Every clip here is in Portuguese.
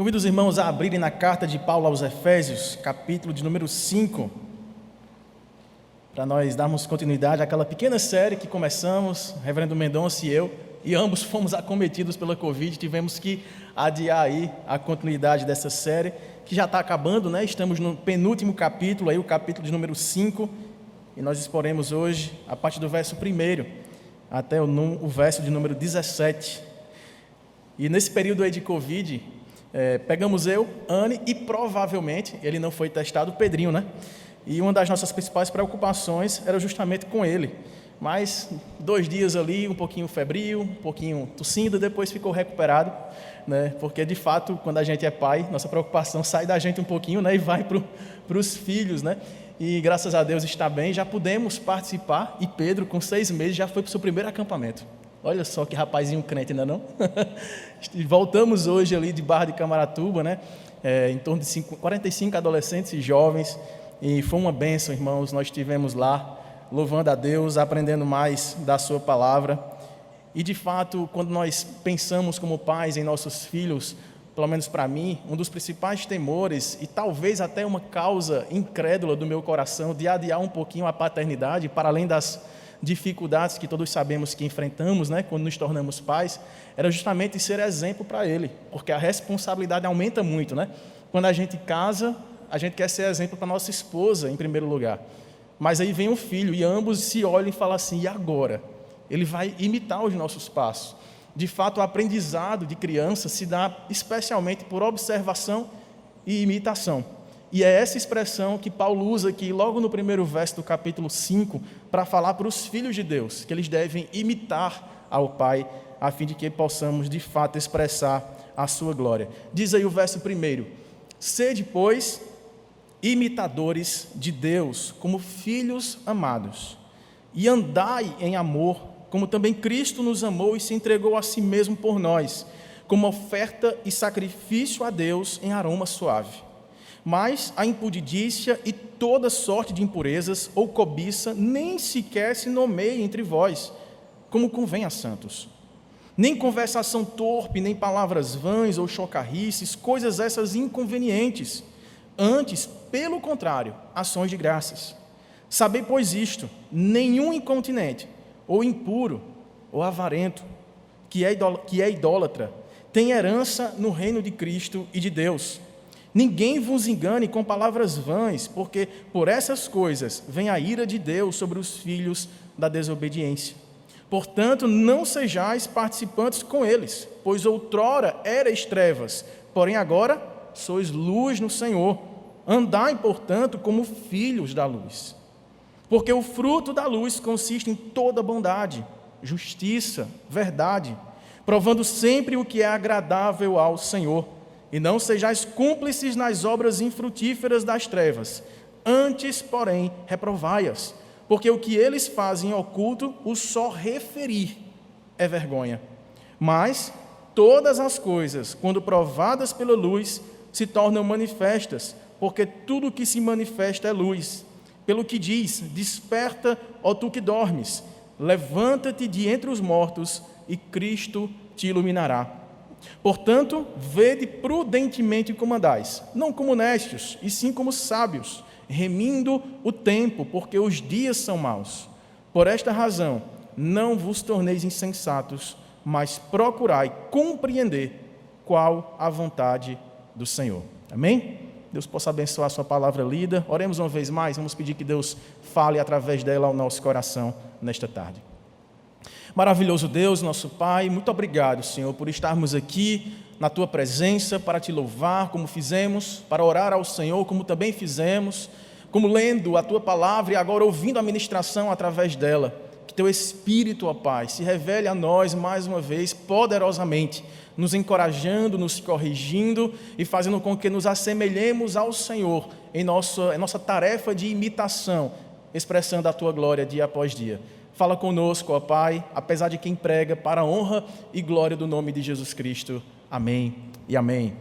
Convido os irmãos a abrirem na carta de Paulo aos Efésios, capítulo de número 5, para nós darmos continuidade àquela pequena série que começamos, Reverendo Mendonça e eu, e ambos fomos acometidos pela Covid, tivemos que adiar aí a continuidade dessa série, que já está acabando, né? Estamos no penúltimo capítulo, aí, o capítulo de número 5, e nós exporemos hoje a partir do verso 1 até o verso de número 17. E nesse período aí de Covid, pegamos eu, Anne e provavelmente, ele não foi testado, o Pedrinho, né? E uma das nossas principais preocupações era justamente com ele. Mas 2 dias ali, um pouquinho febril, um pouquinho tossindo, depois ficou recuperado, né? Porque de fato, quando a gente é pai, nossa preocupação sai da gente um pouquinho, né? E vai para os filhos, né? E graças a Deus está bem, já pudemos participar, e Pedro, com 6 meses, já foi para o seu primeiro acampamento. Olha só que rapazinho crente, ainda não? Voltamos hoje ali de Barra de Camaratuba, né? Em torno de 45 adolescentes e jovens, e foi uma bênção, irmãos. Nós estivemos lá, louvando a Deus, aprendendo mais da sua palavra. E de fato, quando nós pensamos como pais em nossos filhos, pelo menos para mim, um dos principais temores, e talvez até uma causa incrédula do meu coração, de adiar um pouquinho a paternidade, para além das dificuldades que todos sabemos que enfrentamos, né, quando nos tornamos pais, era justamente ser exemplo para ele, porque a responsabilidade aumenta muito, né? Quando a gente casa, a gente quer ser exemplo para nossa esposa, em primeiro lugar. Mas aí vem o filho, e ambos se olham e falam assim, e agora? Ele vai imitar os nossos passos. De fato, o aprendizado de criança se dá especialmente por observação e imitação. E é essa expressão que Paulo usa aqui, logo no primeiro verso do capítulo 5, para falar para os filhos de Deus, que eles devem imitar ao Pai, a fim de que possamos, de fato, expressar a sua glória. Diz aí o verso 1, sede, pois, imitadores de Deus, como filhos amados, e andai em amor, como também Cristo nos amou e se entregou a si mesmo por nós, como oferta e sacrifício a Deus em aroma suave. Mas a impudicícia e toda sorte de impurezas ou cobiça nem sequer se nomeia entre vós, como convém a santos. Nem conversação torpe, nem palavras vãs ou chocarrices, coisas essas inconvenientes. Antes, pelo contrário, ações de graças. Sabei, pois, isto: nenhum incontinente, ou impuro, ou avarento, que é idólatra, tem herança no reino de Cristo e de Deus. Ninguém vos engane com palavras vãs, porque por essas coisas vem a ira de Deus sobre os filhos da desobediência. Portanto, não sejais participantes com eles, pois outrora erais trevas, porém agora sois luz no Senhor. Andai, portanto, como filhos da luz. Porque o fruto da luz consiste em toda bondade, justiça, verdade, provando sempre o que é agradável ao Senhor. E não sejais cúmplices nas obras infrutíferas das trevas, antes, porém, reprovai-as, porque o que eles fazem em oculto, o só referir é vergonha. Mas todas as coisas, quando provadas pela luz, se tornam manifestas, porque tudo o que se manifesta é luz. Pelo que diz, desperta, ó tu que dormes, levanta-te de entre os mortos, e Cristo te iluminará. Portanto, vede prudentemente como andais, não como necios, e sim como sábios, remindo o tempo, porque os dias são maus. Por esta razão, não vos torneis insensatos, mas procurai compreender qual a vontade do Senhor. Amém? Deus possa abençoar a sua palavra lida. Oremos uma vez mais, vamos pedir que Deus fale através dela ao nosso coração nesta tarde. Maravilhoso Deus, nosso Pai, muito obrigado, Senhor, por estarmos aqui na Tua presença para Te louvar, como fizemos, para orar ao Senhor, como também fizemos, como lendo a Tua palavra e agora ouvindo a ministração através dela. Que Teu Espírito, ó Pai, se revele a nós mais uma vez poderosamente, nos encorajando, nos corrigindo e fazendo com que nos assemelhemos ao Senhor em nossa tarefa de imitação, expressando a Tua glória dia após dia. Fala conosco, ó Pai, apesar de quem prega, para a honra e glória do nome de Jesus Cristo. Amém e amém.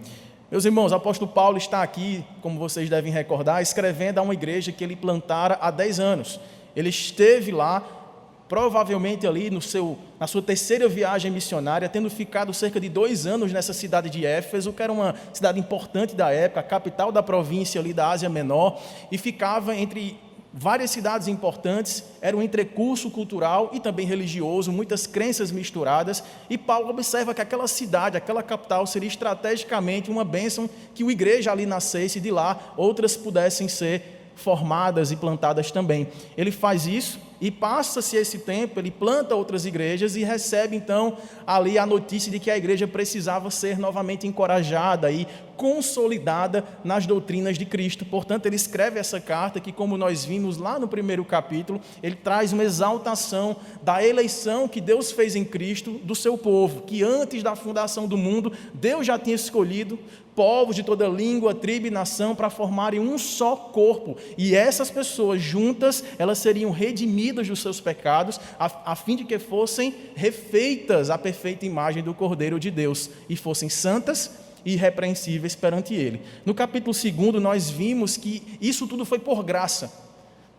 Meus irmãos, o apóstolo Paulo está aqui, como vocês devem recordar, escrevendo a uma igreja que ele plantara há 10 anos. Ele esteve lá provavelmente ali na sua terceira viagem missionária, tendo ficado cerca de 2 anos nessa cidade de Éfeso, que era uma cidade importante da época, a capital da província ali da Ásia Menor, e ficava entre várias cidades importantes, era um entrecurso cultural e também religioso, muitas crenças misturadas, e Paulo observa que aquela cidade, aquela capital, seria estrategicamente uma bênção que a igreja ali nascesse e de lá outras pudessem ser formadas e plantadas também. Ele faz isso e passa-se esse tempo, ele planta outras igrejas e recebe então ali a notícia de que a igreja precisava ser novamente encorajada e consolidada nas doutrinas de Cristo. Portanto, ele escreve essa carta que, como nós vimos lá no primeiro capítulo, ele traz uma exaltação da eleição que Deus fez em Cristo do seu povo, que antes da fundação do mundo, Deus já tinha escolhido povos de toda língua, tribo e nação para formarem um só corpo, e essas pessoas juntas, elas seriam redimidas dos seus pecados, a fim de que fossem refeitas à perfeita imagem do Cordeiro de Deus, e fossem santas e irrepreensíveis perante Ele. No capítulo 2, nós vimos que isso tudo foi por graça.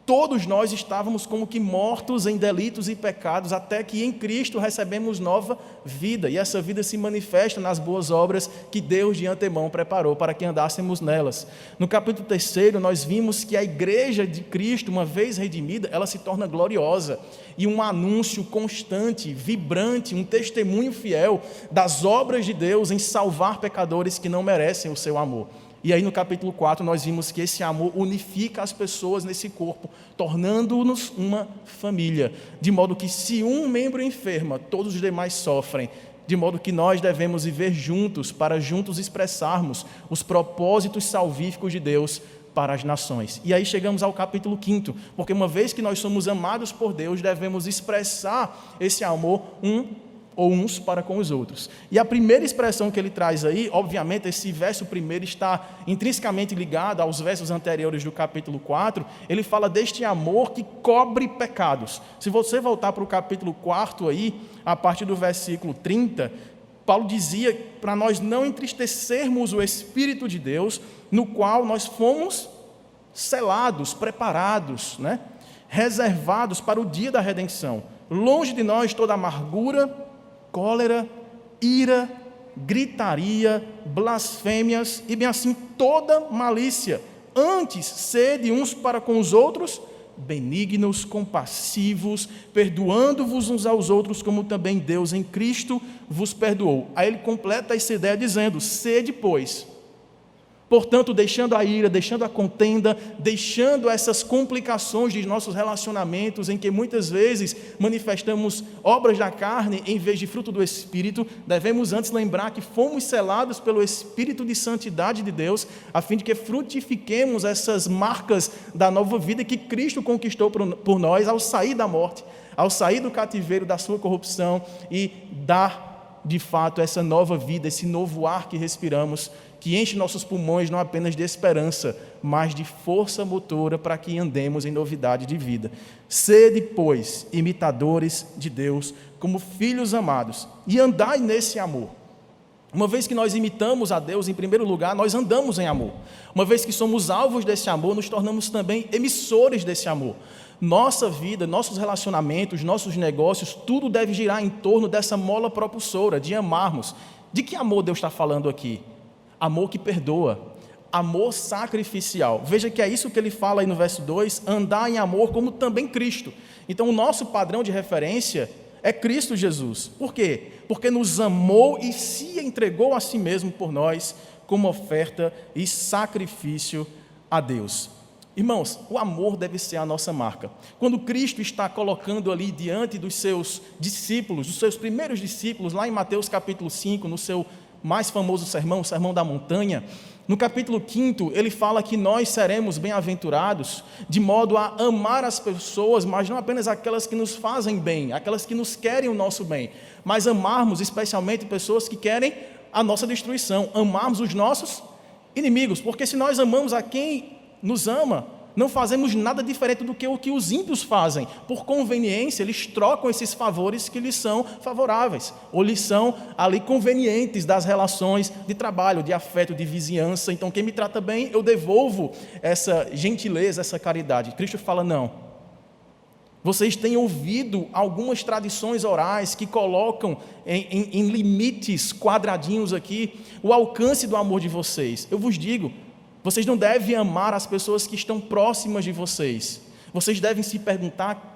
Todos nós estávamos como que mortos em delitos e pecados, até que em Cristo recebemos nova vida, e essa vida se manifesta nas boas obras que Deus de antemão preparou para que andássemos nelas. No capítulo 3, nós vimos que a igreja de Cristo, uma vez redimida, ela se torna gloriosa, e um anúncio constante, vibrante, um testemunho fiel das obras de Deus em salvar pecadores que não merecem o seu amor. E aí no capítulo 4 nós vimos que esse amor unifica as pessoas nesse corpo, tornando-nos uma família, de modo que se um membro enferma, todos os demais sofrem, de modo que nós devemos viver juntos, para juntos expressarmos os propósitos salvíficos de Deus para as nações. E aí chegamos ao capítulo 5, porque uma vez que nós somos amados por Deus, devemos expressar esse amor uns para com os outros. E a primeira expressão que ele traz aí, obviamente esse verso primeiro está intrinsecamente ligado aos versos anteriores do capítulo 4, ele fala deste amor que cobre pecados. Se você voltar para o capítulo 4 aí, a partir do versículo 30, Paulo dizia para nós não entristecermos o Espírito de Deus, no qual nós fomos selados, preparados, reservados para o dia da redenção. Longe de nós toda amargura, cólera, ira, gritaria, blasfêmias e bem assim toda malícia. Antes, sede uns para com os outros, benignos, compassivos, perdoando-vos uns aos outros, como também Deus em Cristo vos perdoou. Aí ele completa essa ideia dizendo: sede, pois, portanto, deixando a ira, deixando a contenda, deixando essas complicações de nossos relacionamentos, em que muitas vezes manifestamos obras da carne em vez de fruto do Espírito, devemos antes lembrar que fomos selados pelo Espírito de santidade de Deus, a fim de que frutifiquemos essas marcas da nova vida que Cristo conquistou por nós ao sair da morte, ao sair do cativeiro da sua corrupção e dar, de fato, essa nova vida, esse novo ar que respiramos, que enche nossos pulmões não apenas de esperança, mas de força motora para que andemos em novidade de vida. Sede, pois, imitadores de Deus, como filhos amados, e andai nesse amor. Uma vez que nós imitamos a Deus, em primeiro lugar, nós andamos em amor. Uma vez que somos alvos desse amor, nos tornamos também emissores desse amor. Nossa vida, nossos relacionamentos, nossos negócios, tudo deve girar em torno dessa mola propulsora, de amarmos. De que amor Deus está falando aqui? Amor que perdoa, amor sacrificial. Veja que é isso que ele fala aí no verso 2, andar em amor como também Cristo. Então o nosso padrão de referência é Cristo Jesus. Por quê? Porque nos amou e se entregou a si mesmo por nós como oferta e sacrifício a Deus. Irmãos, o amor deve ser a nossa marca. Quando Cristo está colocando ali diante dos seus discípulos, dos seus primeiros discípulos, lá em Mateus capítulo 5, no seu mais famoso sermão, o Sermão da Montanha, no capítulo 5, ele fala que nós seremos bem-aventurados de modo a amar as pessoas, mas não apenas aquelas que nos fazem bem, aquelas que nos querem o nosso bem, mas amarmos especialmente pessoas que querem a nossa destruição, amarmos os nossos inimigos, porque se nós amamos a quem nos ama, não fazemos nada diferente do que o que os ímpios fazem. Por conveniência, eles trocam esses favores que lhes são favoráveis, ou lhes são ali convenientes das relações de trabalho, de afeto, de vizinhança. Então, quem me trata bem, eu devolvo essa gentileza, essa caridade. Cristo fala, não. Vocês têm ouvido algumas tradições orais que colocam em limites quadradinhos aqui o alcance do amor de vocês. Eu vos digo, vocês não devem amar as pessoas que estão próximas de vocês. Vocês devem se perguntar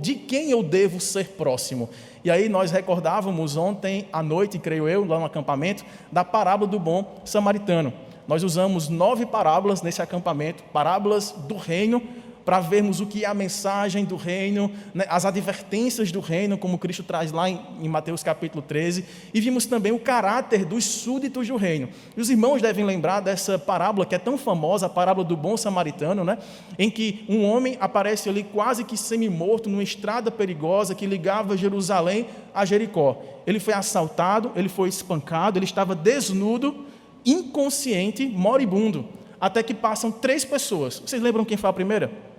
de quem eu devo ser próximo. E aí nós recordávamos ontem à noite, creio eu, lá no acampamento, da parábola do bom samaritano. Nós usamos 9 parábolas nesse acampamento, parábolas do reino, para vermos o que é a mensagem do reino, né, as advertências do reino, como Cristo traz lá em Mateus capítulo 13, e vimos também o caráter dos súditos do reino. E os irmãos devem lembrar dessa parábola que é tão famosa, a parábola do bom samaritano, né, em que um homem aparece ali quase que semi-morto, numa estrada perigosa que ligava Jerusalém a Jericó. Ele foi assaltado, ele foi espancado, ele estava desnudo, inconsciente, moribundo, até que passam 3 pessoas. Vocês lembram quem foi a primeira?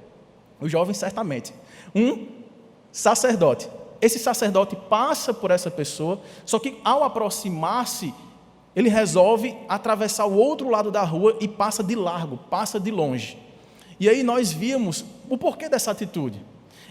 O jovem, certamente. Um sacerdote. Esse sacerdote passa por essa pessoa, só que ao aproximar-se, ele resolve atravessar o outro lado da rua e passa de largo, passa de longe. E aí nós vimos o porquê dessa atitude.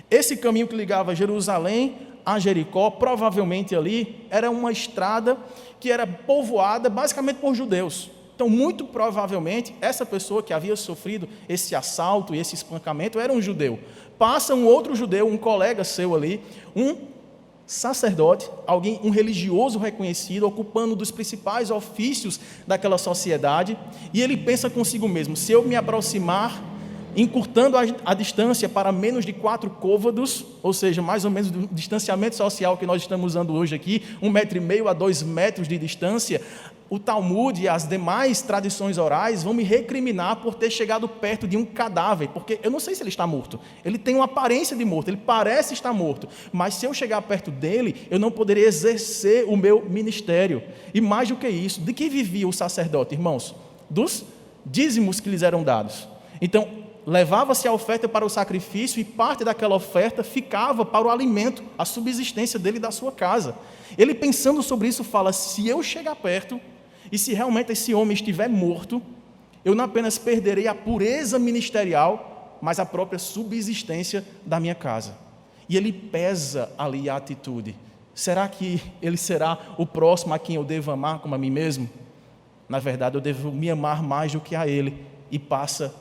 Esse caminho que ligava Jerusalém a Jericó, provavelmente ali, era uma estrada que era povoada basicamente por judeus. Então, muito provavelmente, essa pessoa que havia sofrido esse assalto e esse espancamento era um judeu. Passa um outro judeu, um colega seu ali, um sacerdote, um religioso reconhecido, ocupando um dos principais ofícios daquela sociedade, e ele pensa consigo mesmo: se eu me aproximar, encurtando a distância para menos de 4 côvados, ou seja, mais ou menos do distanciamento social que nós estamos usando hoje aqui, 1,5 metro a 2 metros de distância, o Talmud e as demais tradições orais vão me recriminar por ter chegado perto de um cadáver, porque eu não sei se ele está morto, ele tem uma aparência de morto, ele parece estar morto, mas se eu chegar perto dele, eu não poderia exercer o meu ministério. E mais do que isso, de que vivia o sacerdote, irmãos? Dos dízimos que lhes eram dados. Então, levava-se a oferta para o sacrifício e parte daquela oferta ficava para o alimento, a subsistência dele e da sua casa. Ele, pensando sobre isso, fala: se eu chegar perto, e se realmente esse homem estiver morto, eu não apenas perderei a pureza ministerial, mas a própria subsistência da minha casa. E ele pesa ali a atitude. Será que ele será o próximo a quem eu devo amar como a mim mesmo? Na verdade, eu devo me amar mais do que a ele, e passa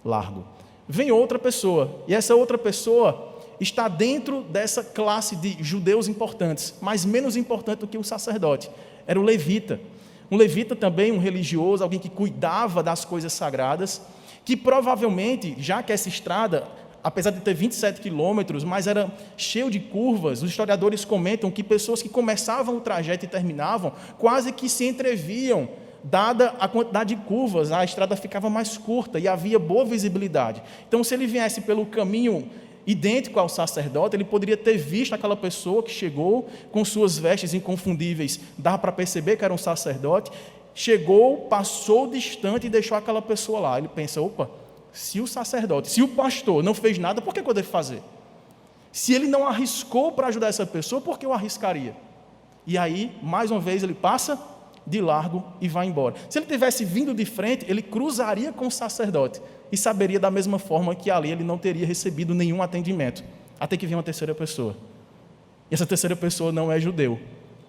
largo. Vem outra pessoa, e essa outra pessoa está dentro dessa classe de judeus importantes, mas menos importante do que o sacerdote. Era o levita. Um levita também, um religioso, alguém que cuidava das coisas sagradas, que provavelmente, já que essa estrada, apesar de ter 27 quilômetros, mas era cheio de curvas, os historiadores comentam que pessoas que começavam o trajeto e terminavam, quase que se entreviam, dada a quantidade de curvas, a estrada ficava mais curta e havia boa visibilidade. Então, se ele viesse pelo caminho idêntico ao sacerdote, ele poderia ter visto aquela pessoa que chegou com suas vestes inconfundíveis, dava para perceber que era um sacerdote, chegou, passou distante e deixou aquela pessoa lá. Ele pensa: opa, se o sacerdote, se o pastor não fez nada, por que eu devo fazer? Se ele não arriscou para ajudar essa pessoa, por que eu arriscaria? E aí, mais uma vez, ele passa de largo e vai embora. Se ele tivesse vindo de frente, ele cruzaria com o sacerdote e saberia da mesma forma que ali ele não teria recebido nenhum atendimento, até que vem uma terceira pessoa. E essa terceira pessoa não é judeu,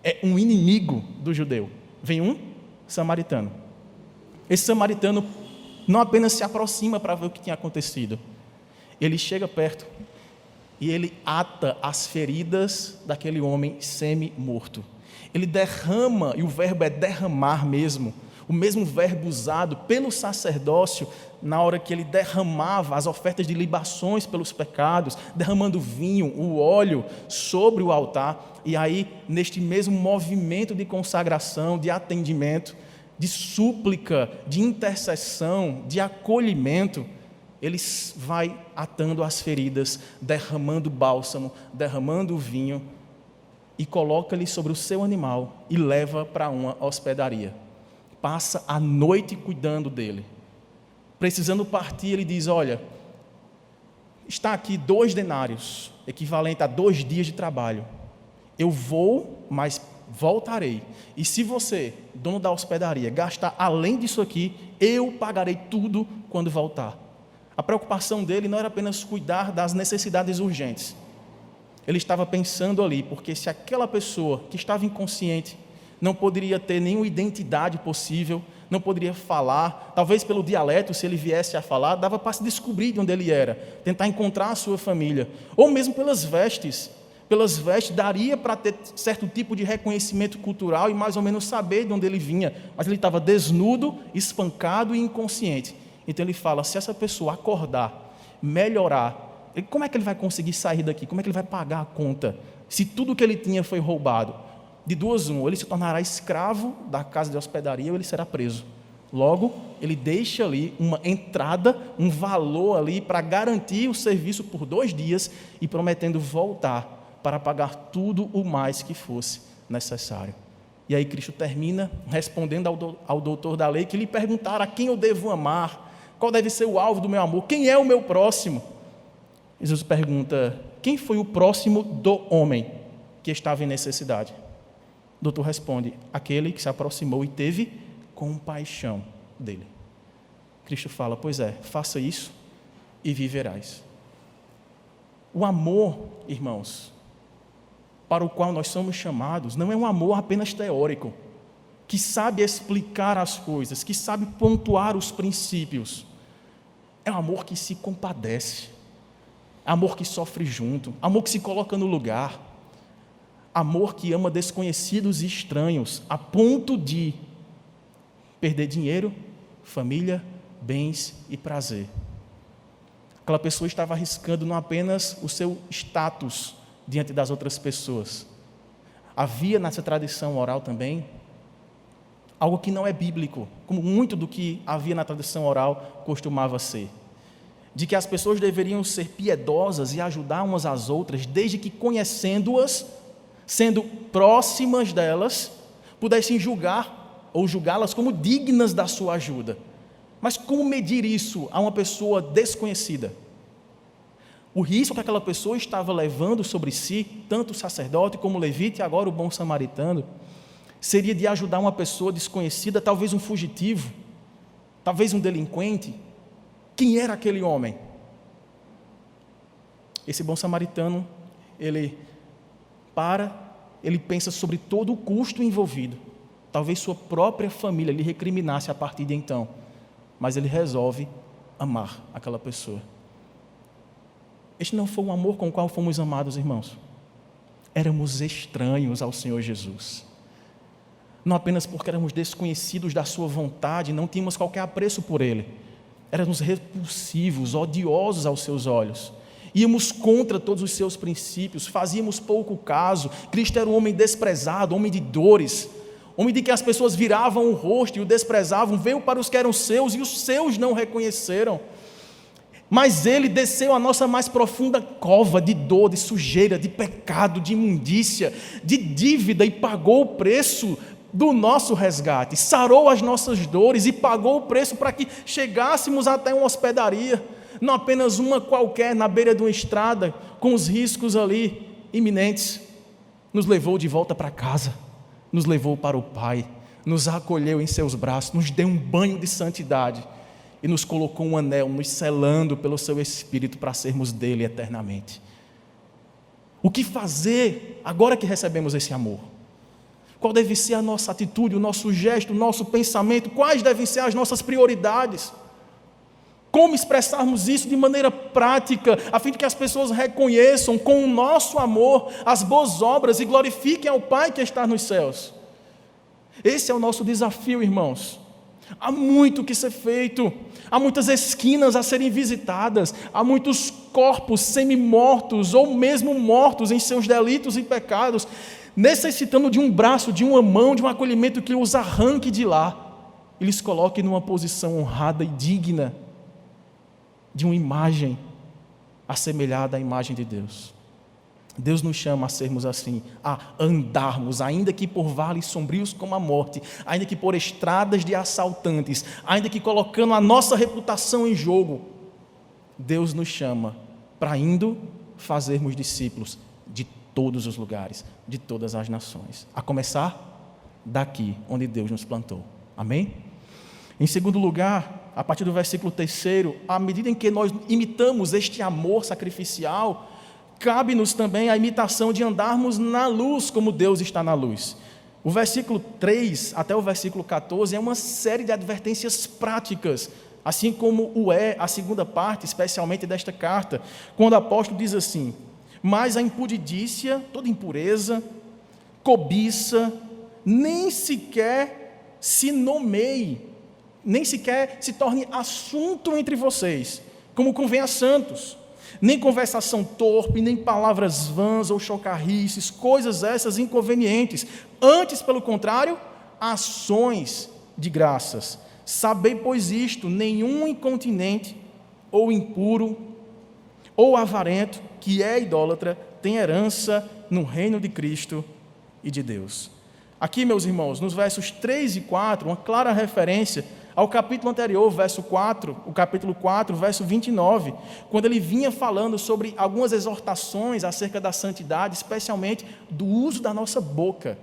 é um inimigo do judeu. Vem um samaritano. Esse samaritano não apenas se aproxima para ver o que tinha acontecido, ele chega perto e ele ata as feridas daquele homem semi-morto. Ele derrama, e o verbo é derramar mesmo, o mesmo verbo usado pelo sacerdócio na hora que ele derramava as ofertas de libações pelos pecados, derramando vinho, o óleo sobre o altar. E aí, neste mesmo movimento de consagração, de atendimento, de súplica, de intercessão, de acolhimento, ele vai atando as feridas, derramando bálsamo, derramando vinho, e coloca-lhe sobre o seu animal e leva para uma hospedaria. Passa a noite cuidando dele. Precisando partir, ele diz: olha, está aqui 2 denários, equivalente a 2 dias de trabalho. Eu vou, mas voltarei. E se você, dono da hospedaria, gastar além disso aqui, eu pagarei tudo quando voltar. A preocupação dele não era apenas cuidar das necessidades urgentes. Ele estava pensando ali, porque se aquela pessoa que estava inconsciente não poderia ter nenhuma identidade possível, não poderia falar, talvez pelo dialeto, se ele viesse a falar, dava para se descobrir de onde ele era, tentar encontrar a sua família, ou mesmo pelas vestes daria para ter certo tipo de reconhecimento cultural e mais ou menos saber de onde ele vinha, mas ele estava desnudo, espancado e inconsciente. Então ele fala, se essa pessoa acordar, melhorar, como é que ele vai conseguir sair daqui? Como é que ele vai pagar a conta? Se tudo que ele tinha foi roubado, de duas uma, ou ele se tornará escravo da casa de hospedaria ou ele será preso. Logo, ele deixa ali uma entrada, um valor ali para garantir o serviço por 2 dias e prometendo voltar para pagar tudo o mais que fosse necessário. E aí Cristo termina respondendo ao doutor da lei que lhe perguntara a quem eu devo amar, qual deve ser o alvo do meu amor, quem é o meu próximo? Jesus pergunta, quem foi o próximo do homem que estava em necessidade? O doutor responde, aquele que se aproximou e teve compaixão dele. Cristo fala, pois é, faça isso e viverás. O amor, irmãos, para o qual nós somos chamados, não é um amor apenas teórico, que sabe explicar as coisas, que sabe pontuar os princípios. É um amor que se compadece, amor que sofre junto, amor que se coloca no lugar, amor que ama desconhecidos e estranhos, a ponto de perder dinheiro, família, bens e prazer. Aquela pessoa estava arriscando não apenas o seu status diante das outras pessoas. Havia nessa tradição oral também algo que não é bíblico, como muito do que havia na tradição oral costumava ser. De que as pessoas deveriam ser piedosas e ajudar umas às outras, desde que conhecendo-as, sendo próximas delas, pudessem julgar ou julgá-las como dignas da sua ajuda. Mas como medir isso a uma pessoa desconhecida? O risco que aquela pessoa estava levando sobre si, tanto o sacerdote como o levita e agora o bom samaritano, seria de ajudar uma pessoa desconhecida, talvez um fugitivo, talvez um delinquente. Quem era aquele homem? Esse bom samaritano, ele pensa sobre todo o custo envolvido. Talvez sua própria família lhe recriminasse a partir de então, mas ele resolve amar aquela pessoa. Este não foi o amor com o qual fomos amados, irmãos. Éramos estranhos ao Senhor Jesus. Não apenas porque éramos desconhecidos da sua vontade, não tínhamos qualquer apreço por Ele. Éramos repulsivos, odiosos aos seus olhos. Íamos contra todos os seus princípios, fazíamos pouco caso. Cristo era um homem desprezado, homem de dores, homem de que as pessoas viravam o rosto e o desprezavam, veio para os que eram seus e os seus não reconheceram. Mas Ele desceu à nossa mais profunda cova de dor, de sujeira, de pecado, de imundícia, de dívida e pagou o preço do nosso resgate, sarou as nossas dores e pagou o preço para que chegássemos até uma hospedaria, não apenas uma qualquer na beira de uma estrada, com os riscos ali iminentes. Nos levou de volta para casa, nos levou para o Pai, nos acolheu em seus braços, nos deu um banho de santidade e nos colocou um anel, nos selando pelo seu Espírito para sermos dele eternamente. O que fazer agora que recebemos esse amor? Qual deve ser a nossa atitude, o nosso gesto, o nosso pensamento? Quais devem ser as nossas prioridades? Como expressarmos isso de maneira prática, a fim de que as pessoas reconheçam com o nosso amor as boas obras e glorifiquem ao Pai que está nos céus? Esse é o nosso desafio, irmãos. Há muito que ser feito, há muitas esquinas a serem visitadas, há muitos corpos semi-mortos ou mesmo mortos em seus delitos e pecados, necessitando de um braço, de uma mão, de um acolhimento que os arranque de lá e lhes coloque numa posição honrada e digna de uma imagem assemelhada à imagem de Deus. Deus nos chama a sermos assim, a andarmos, ainda que por vales sombrios como a morte, ainda que por estradas de assaltantes, ainda que colocando a nossa reputação em jogo. Deus nos chama para indo fazermos discípulos de todos os lugares, de todas as nações, a começar daqui, onde Deus nos plantou. Amém? Em segundo lugar, a partir do versículo 3, à medida em que nós imitamos este amor sacrificial, cabe-nos também a imitação de andarmos na luz como Deus está na luz. O versículo 3 até o versículo 14 é uma série de advertências práticas, assim como o é a segunda parte, especialmente desta carta, quando o apóstolo diz assim: mas a impudicícia, toda impureza, cobiça, nem sequer se nomeie, nem sequer se torne assunto entre vocês, como convém a santos, nem conversação torpe, nem palavras vãs ou chocarrices, coisas essas inconvenientes, antes, pelo contrário, ações de graças. Sabei, pois, isto: nenhum incontinente, ou impuro, ou avarento, que é idólatra, tem herança no reino de Cristo e de Deus. Aqui, meus irmãos, nos versos 3 e 4, uma clara referência ao capítulo anterior, verso 4, o capítulo 4, verso 29, quando ele vinha falando sobre algumas exortações acerca da santidade, especialmente do uso da nossa boca.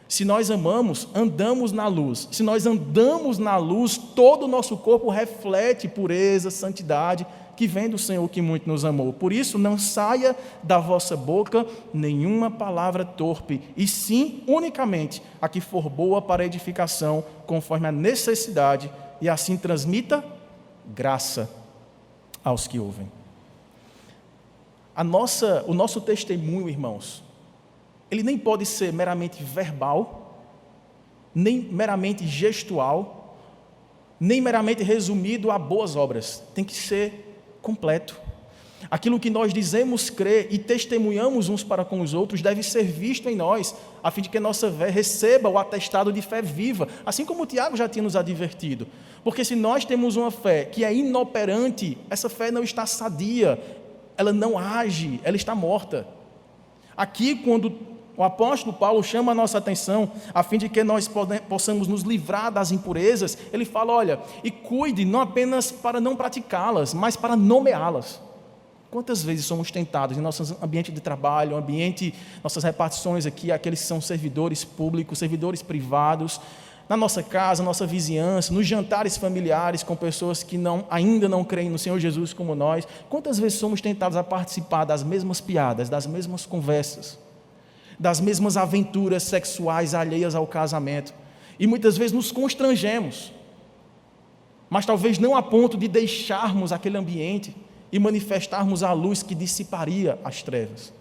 Se nós amamos, andamos na luz. Se nós andamos na luz, todo o nosso corpo reflete pureza, santidade, que vem do Senhor que muito nos amou. Por isso, não saia da vossa boca nenhuma palavra torpe, e sim, unicamente, a que for boa para edificação, conforme a necessidade, e assim transmita graça aos que ouvem. O nosso testemunho, irmãos, ele nem pode ser meramente verbal, nem meramente gestual, nem meramente resumido a boas obras. Tem que ser completo. Aquilo que nós dizemos crer e testemunhamos uns para com os outros deve ser visto em nós, a fim de que a nossa fé receba o atestado de fé viva, assim como o Tiago já tinha nos advertido. Porque se nós temos uma fé que é inoperante, essa fé não está sadia, ela não age, ela está morta. Aqui, quando o apóstolo Paulo chama a nossa atenção, a fim de que nós possamos nos livrar das impurezas, ele fala: olha, e cuide não apenas para não praticá-las, mas para nomeá-las. Quantas vezes somos tentados em nosso ambiente de trabalho, nossas repartições aqui, aqueles que são servidores públicos, servidores privados, na nossa casa, nossa vizinhança, nos jantares familiares com pessoas que ainda não creem no Senhor Jesus como nós, quantas vezes somos tentados a participar das mesmas piadas, das mesmas conversas, das mesmas aventuras sexuais alheias ao casamento, e muitas vezes nos constrangemos, mas talvez não a ponto de deixarmos aquele ambiente e manifestarmos a luz que dissiparia as trevas.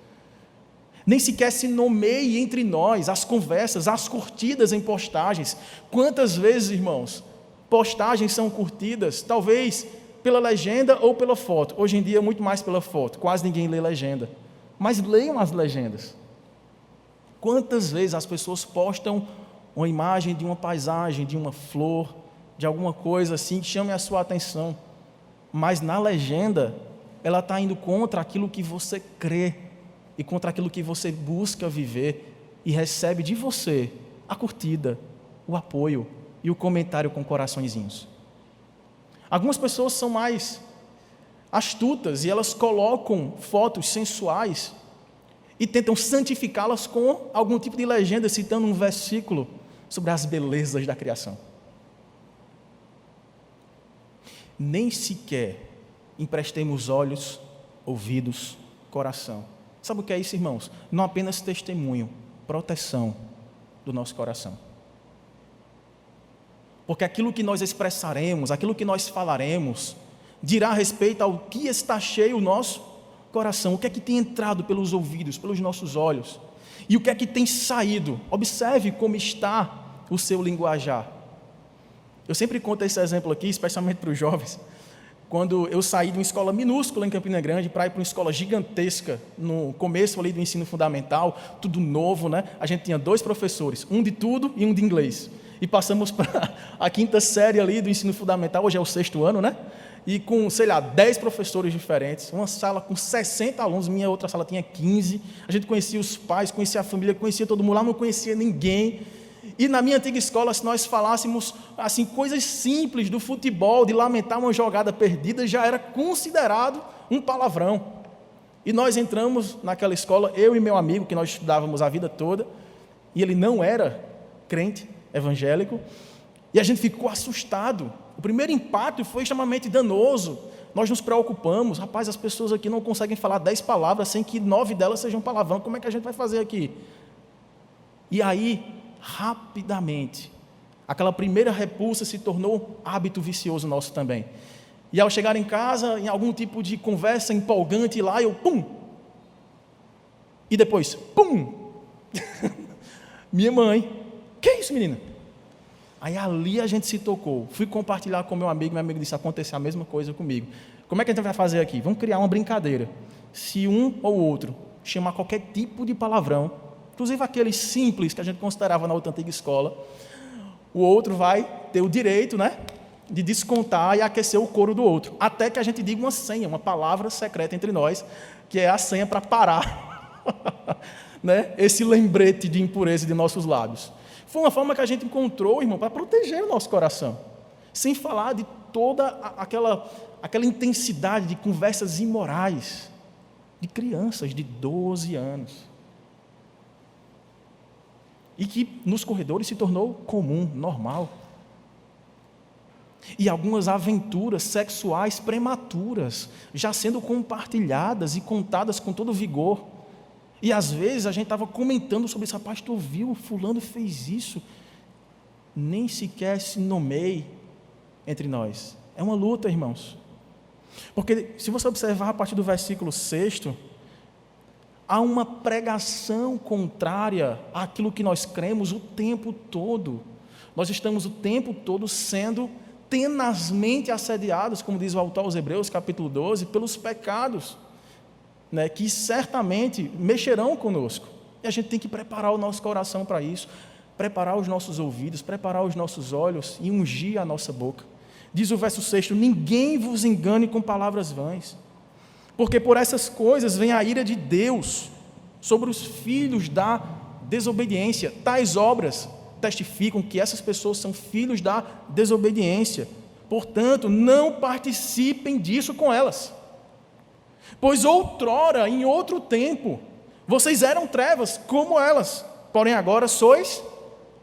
Nem sequer se nomeie entre nós as conversas, as curtidas em postagens. Quantas vezes, irmãos, postagens são curtidas, talvez pela legenda ou pela foto. Hoje em dia, muito mais pela foto, quase ninguém lê legenda. Mas leiam as legendas. Quantas vezes as pessoas postam uma imagem de uma paisagem, de uma flor, de alguma coisa assim que chame a sua atenção, mas na legenda ela está indo contra aquilo que você crê e contra aquilo que você busca viver, e recebe de você a curtida, o apoio e o comentário com coraçõezinhos. Algumas pessoas são mais astutas e elas colocam fotos sensuais e tentam santificá-las com algum tipo de legenda, citando um versículo sobre as belezas da criação. Nem sequer emprestemos olhos, ouvidos, coração. Sabe o que é isso, irmãos? Não apenas testemunho, proteção do nosso coração. Porque aquilo que nós expressaremos, aquilo que nós falaremos, dirá respeito ao que está cheio o nosso coração, o que é que tem entrado pelos ouvidos, pelos nossos olhos, e o que é que tem saído. Observe como está o seu linguajar. Eu sempre conto esse exemplo aqui, especialmente para os jovens, quando eu saí de uma escola minúscula em Campina Grande para ir para uma escola gigantesca, no começo ali do ensino fundamental, tudo novo, né? A gente tinha 2 professores, um de tudo e um de inglês, e passamos para a 5ª série ali do ensino fundamental, hoje é o 6º ano, né? E com, 10 professores diferentes, uma sala com 60 alunos, minha outra sala tinha 15, a gente conhecia os pais, conhecia a família, conhecia todo mundo, lá não conhecia ninguém. E na minha antiga escola, se nós falássemos assim, coisas simples do futebol, de lamentar uma jogada perdida, já era considerado um palavrão. E nós entramos naquela escola, eu e meu amigo, que nós estudávamos a vida toda, e ele não era crente evangélico, e a gente ficou assustado O primeiro impacto foi extremamente danoso. Nós nos preocupamos, rapaz, as pessoas aqui não conseguem falar 10 palavras sem que 9 delas sejam palavrão, como é que a gente vai fazer aqui? E aí, rapidamente, aquela primeira repulsa se tornou hábito vicioso nosso também. E ao chegar em casa, em algum tipo de conversa empolgante lá, eu pum! E depois, pum! Minha mãe, que é isso, menina? Aí ali a gente se tocou. Fui compartilhar com meu amigo disse, aconteceu a mesma coisa comigo. Como é que a gente vai fazer aqui? Vamos criar uma brincadeira. Se um ou outro chamar qualquer tipo de palavrão, inclusive aqueles simples que a gente considerava na outra antiga escola, o outro vai ter o direito, né, de descontar e aquecer o couro do outro. Até que a gente diga uma senha, uma palavra secreta entre nós, que é a senha para parar né, esse lembrete de impureza de nossos lábios. Foi uma forma que a gente encontrou, irmão, para proteger o nosso coração. Sem falar de toda aquela intensidade de conversas imorais de crianças de 12 anos. E que nos corredores se tornou comum, normal. E algumas aventuras sexuais prematuras, já sendo compartilhadas e contadas com todo vigor. E às vezes a gente estava comentando sobre isso, rapaz, tu viu, fulano fez isso. Nem sequer se nomeie entre nós. É uma luta, irmãos. Porque se você observar a partir do versículo 6, há uma pregação contrária àquilo que nós cremos o tempo todo. Nós estamos o tempo todo sendo tenazmente assediados, como diz o autor aos Hebreus, capítulo 12, pelos pecados, né, que certamente mexerão conosco. E a gente tem que preparar o nosso coração para isso, preparar os nossos ouvidos, preparar os nossos olhos e ungir a nossa boca. Diz o verso 6, ninguém vos engane com palavras vãs, porque por essas coisas vem a ira de Deus sobre os filhos da desobediência. Tais obras testificam que essas pessoas são filhos da desobediência. Portanto, não participem disso com elas. Pois outrora, em outro tempo, vocês eram trevas como elas, porém agora sois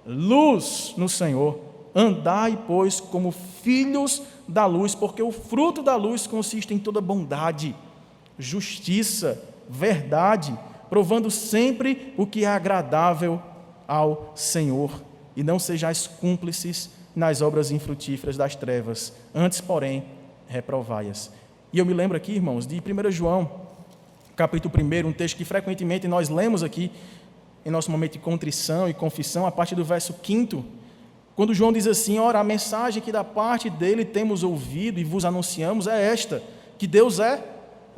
luz no Senhor. Andai, pois, como filhos da luz, porque o fruto da luz consiste em toda bondade, justiça, verdade, provando sempre o que é agradável ao Senhor. E não sejais cúmplices nas obras infrutíferas das trevas, antes, porém, reprovai-as. E eu me lembro aqui, irmãos, de 1 João, capítulo 1, um texto que frequentemente nós lemos aqui, em nosso momento de contrição e confissão, a partir do verso 5, quando João diz assim, ora, a mensagem que da parte dele temos ouvido e vos anunciamos é esta, que Deus é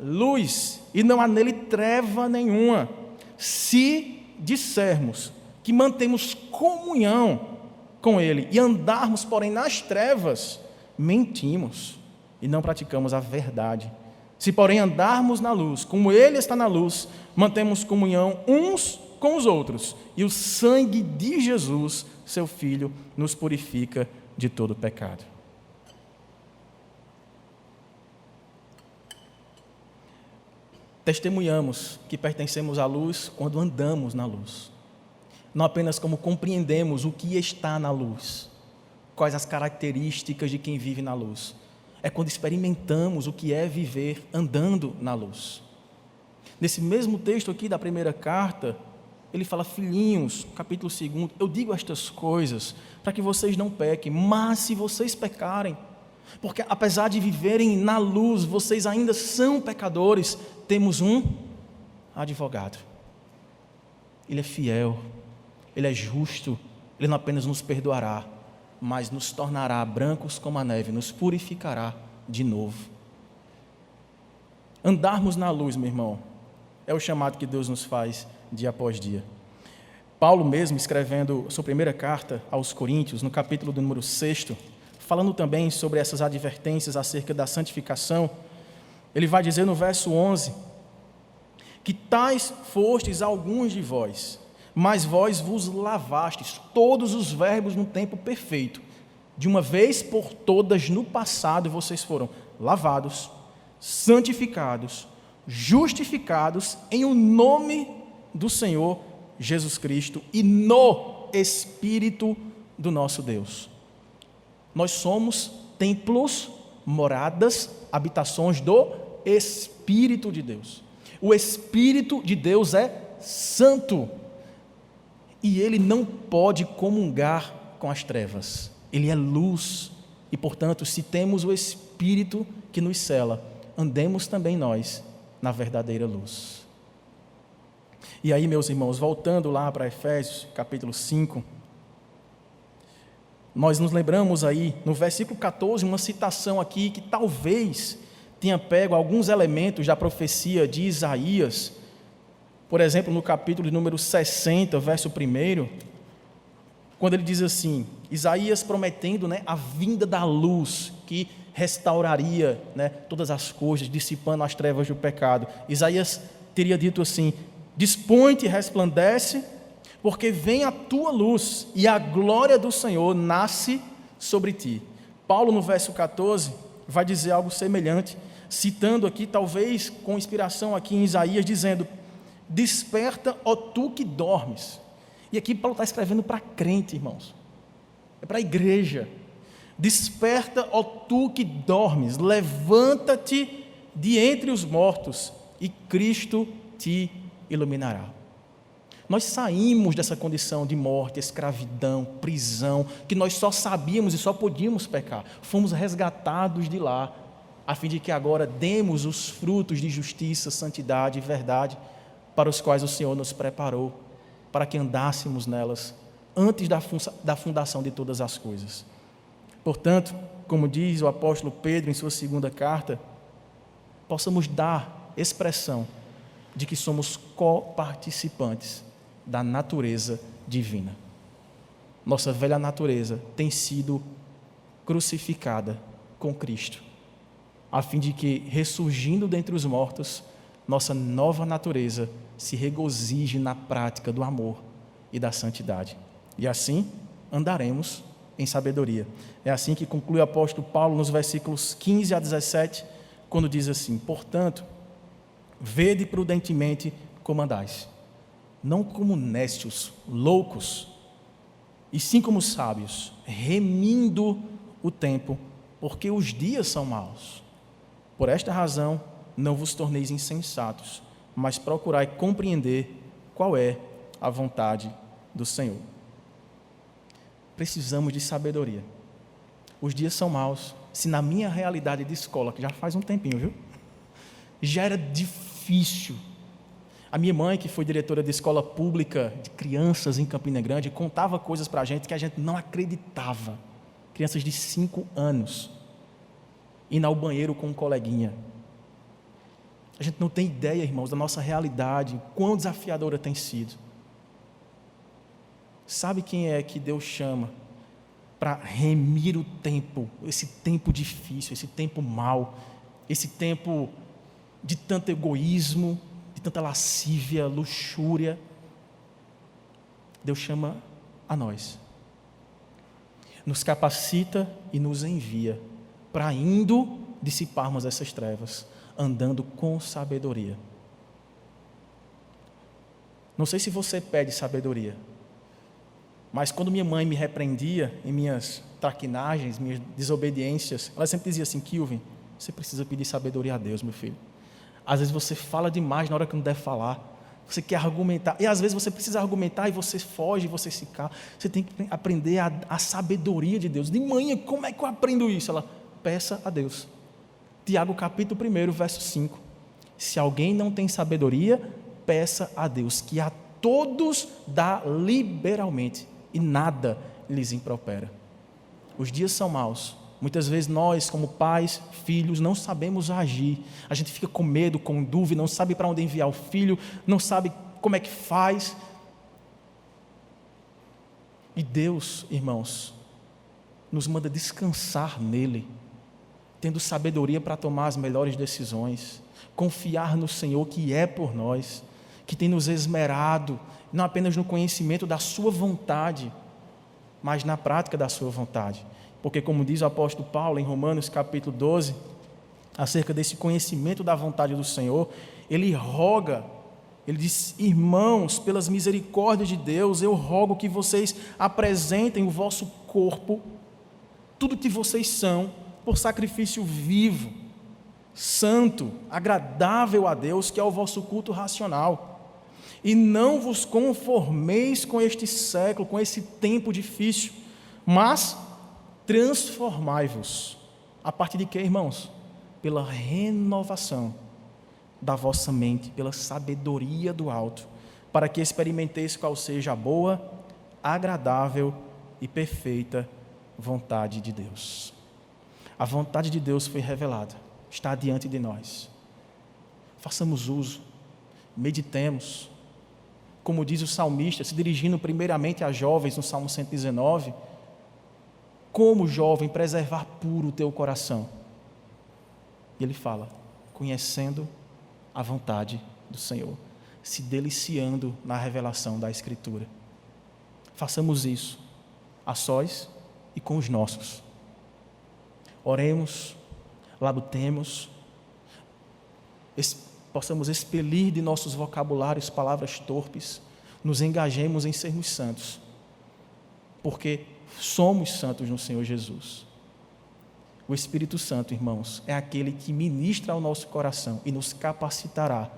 luz, e não há nele treva nenhuma. Se dissermos que mantemos comunhão com ele e andarmos, porém, nas trevas, mentimos e não praticamos a verdade. Se, porém, andarmos na luz, como ele está na luz, mantemos comunhão uns com os outros, e o sangue de Jesus, seu Filho, nos purifica de todo pecado. Testemunhamos que pertencemos à luz quando andamos na luz. Não apenas como compreendemos o que está na luz, quais as características de quem vive na luz. É quando experimentamos o que é viver andando na luz. Nesse mesmo texto aqui da primeira carta, ele fala, filhinhos, capítulo 2, eu digo estas coisas para que vocês não pequem, mas se vocês pecarem, porque apesar de viverem na luz, vocês ainda são pecadores, temos um advogado. Ele é fiel, ele é justo, ele não apenas nos perdoará, mas nos tornará brancos como a neve, nos purificará de novo. Andarmos na luz, meu irmão, é o chamado que Deus nos faz dia após dia. Paulo mesmo, escrevendo sua primeira carta aos Coríntios, no capítulo do número 6, falando também sobre essas advertências acerca da santificação, ele vai dizer no verso 11, que tais fostes alguns de vós, mas vós vos lavastes, todos os verbos no tempo perfeito, de uma vez por todas no passado vocês foram lavados, santificados, justificados em o nome do Senhor Jesus Cristo e no Espírito do nosso Deus. Nós somos templos, moradas, habitações do Espírito de Deus. O Espírito de Deus é santo e ele não pode comungar com as trevas. Ele é luz e, portanto, se temos o Espírito que nos cela, andemos também nós na verdadeira luz. E aí, meus irmãos, voltando lá para Efésios, capítulo 5, nós nos lembramos aí, no versículo 14, uma citação aqui que talvez tenha pego alguns elementos da profecia de Isaías. Por exemplo, no capítulo de número 60, verso 1, quando ele diz assim, Isaías prometendo, a vinda da luz, que restauraria, todas as coisas, dissipando as trevas do pecado. Isaías teria dito assim, dispõe-te e resplandece, porque vem a tua luz, e a glória do Senhor nasce sobre ti. Paulo, no verso 14, vai dizer algo semelhante, citando aqui, talvez com inspiração aqui em Isaías, dizendo, desperta, ó tu que dormes. E aqui Paulo está escrevendo para crente, irmãos, é para a igreja. Desperta, ó tu que dormes, levanta-te de entre os mortos, e Cristo te iluminará. Nós saímos dessa condição de morte, escravidão, prisão, que nós só sabíamos e só podíamos pecar. Fomos resgatados de lá, a fim de que agora demos os frutos de justiça, santidade e verdade, para os quais o Senhor nos preparou, para que andássemos nelas, antes da fundação de todas as coisas. Portanto, como diz o apóstolo Pedro em sua segunda carta, possamos dar expressão de que somos coparticipantes da natureza divina. Nossa velha natureza tem sido crucificada com Cristo, a fim de que, ressurgindo dentre os mortos, nossa nova natureza se regozije na prática do amor e da santidade. E assim andaremos em sabedoria. É assim que conclui o apóstolo Paulo nos versículos 15 a 17, quando diz assim, portanto, vede prudentemente como andais, não como nécios, loucos, e sim como sábios, remindo o tempo, porque os dias são maus. Por esta razão, não vos torneis insensatos, mas procurai compreender qual é a vontade do Senhor. Precisamos de sabedoria. Os dias são maus. Se na minha realidade de escola, que já faz um tempinho, viu? Já era difícil. A minha mãe, que foi diretora de escola pública de crianças em Campina Grande, contava coisas para a gente que a gente não acreditava. Crianças de 5 anos, indo ao banheiro com um coleguinha. A gente não tem ideia, irmãos, da nossa realidade, quão desafiadora tem sido. Sabe quem é que Deus chama para remir o tempo, esse tempo difícil, esse tempo mau, esse tempo de tanto egoísmo, de tanta lascívia, luxúria? Deus chama a nós, nos capacita e nos envia para indo dissiparmos essas trevas, andando com sabedoria. Não sei se você pede sabedoria, mas quando minha mãe me repreendia em minhas traquinagens, minhas desobediências, ela sempre dizia assim, Kilvin, você precisa pedir sabedoria a Deus, meu filho. Às vezes você fala demais na hora que não deve falar, você quer argumentar, e às vezes você precisa argumentar e você foge, você se cala. Você tem que aprender a sabedoria de Deus. De manhã, como é que eu aprendo isso? Ela, peça a Deus. Tiago capítulo 1, verso 5. Se alguém não tem sabedoria, peça a Deus, que a todos dá liberalmente, e nada lhes impropera. Os dias são maus. Muitas vezes nós, como pais, filhos, não sabemos agir. A gente fica com medo, com dúvida, não sabe para onde enviar o filho, não sabe como é que faz. E Deus, irmãos, nos manda descansar nele, tendo sabedoria para tomar as melhores decisões, confiar no Senhor que é por nós, que tem nos esmerado, não apenas no conhecimento da sua vontade, mas na prática da sua vontade. Porque, como diz o apóstolo Paulo em Romanos capítulo 12, acerca desse conhecimento da vontade do Senhor, ele roga, ele diz, irmãos, pelas misericórdias de Deus, eu rogo que vocês apresentem o vosso corpo, tudo que vocês são, por sacrifício vivo, santo, agradável a Deus, que é o vosso culto racional. E não vos conformeis com este século, com esse tempo difícil, mas transformai-vos. A partir de quê, irmãos? Pela renovação da vossa mente, pela sabedoria do alto, para que experimenteis qual seja a boa, agradável e perfeita vontade de Deus. A vontade de Deus foi revelada, está diante de nós. Façamos uso, meditemos. Como diz o salmista, se dirigindo primeiramente a jovens no Salmo 119, como jovem preservar puro o teu coração? E ele fala, conhecendo a vontade do Senhor, se deliciando na revelação da Escritura. Façamos isso, a sós e com os nossos. Oremos, labutemos, possamos expelir de nossos vocabulários palavras torpes, nos engajemos em sermos santos, porque somos santos no Senhor Jesus. O Espírito Santo, irmãos, é aquele que ministra ao nosso coração e nos capacitará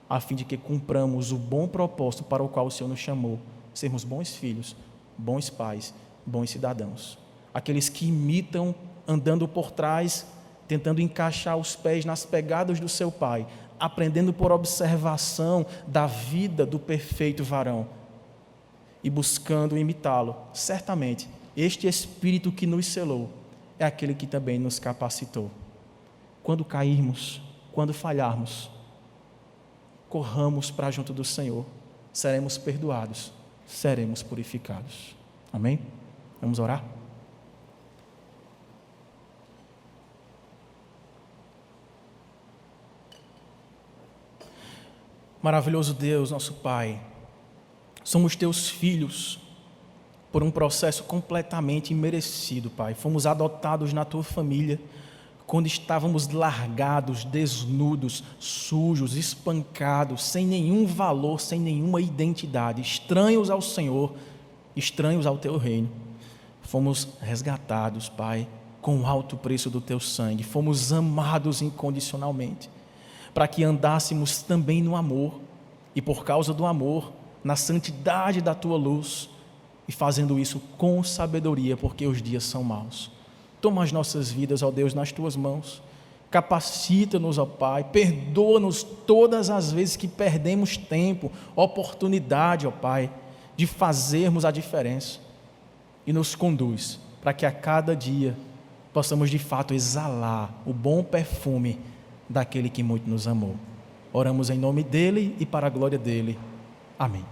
a fim de que cumpramos o bom propósito para o qual o Senhor nos chamou, sermos bons filhos, bons pais, bons cidadãos. Aqueles que imitam, andando por trás, tentando encaixar os pés nas pegadas do seu pai, aprendendo por observação da vida do perfeito varão e buscando imitá-lo. Certamente, este Espírito que nos selou é aquele que também nos capacitou. Quando cairmos, quando falharmos, corramos para junto do Senhor, seremos perdoados, seremos purificados. Amém? Vamos orar? Maravilhoso Deus, nosso Pai, somos teus filhos por um processo completamente imerecido, Pai. Fomos adotados na tua família quando estávamos largados, desnudos, sujos, espancados, sem nenhum valor, sem nenhuma identidade, estranhos ao Senhor, estranhos ao teu reino. Fomos resgatados, Pai, com o alto preço do teu sangue. Fomos amados incondicionalmente, para que andássemos também no amor, e por causa do amor, na santidade da tua luz, e fazendo isso com sabedoria, porque os dias são maus. Toma as nossas vidas, ó Deus, nas tuas mãos. Capacita-nos, ó Pai, perdoa-nos todas as vezes que perdemos tempo, oportunidade, ó Pai, de fazermos a diferença. E nos conduz para que a cada dia possamos de fato exalar o bom perfume daquele que muito nos amou. Oramos em nome dele e para a glória dele. Amém.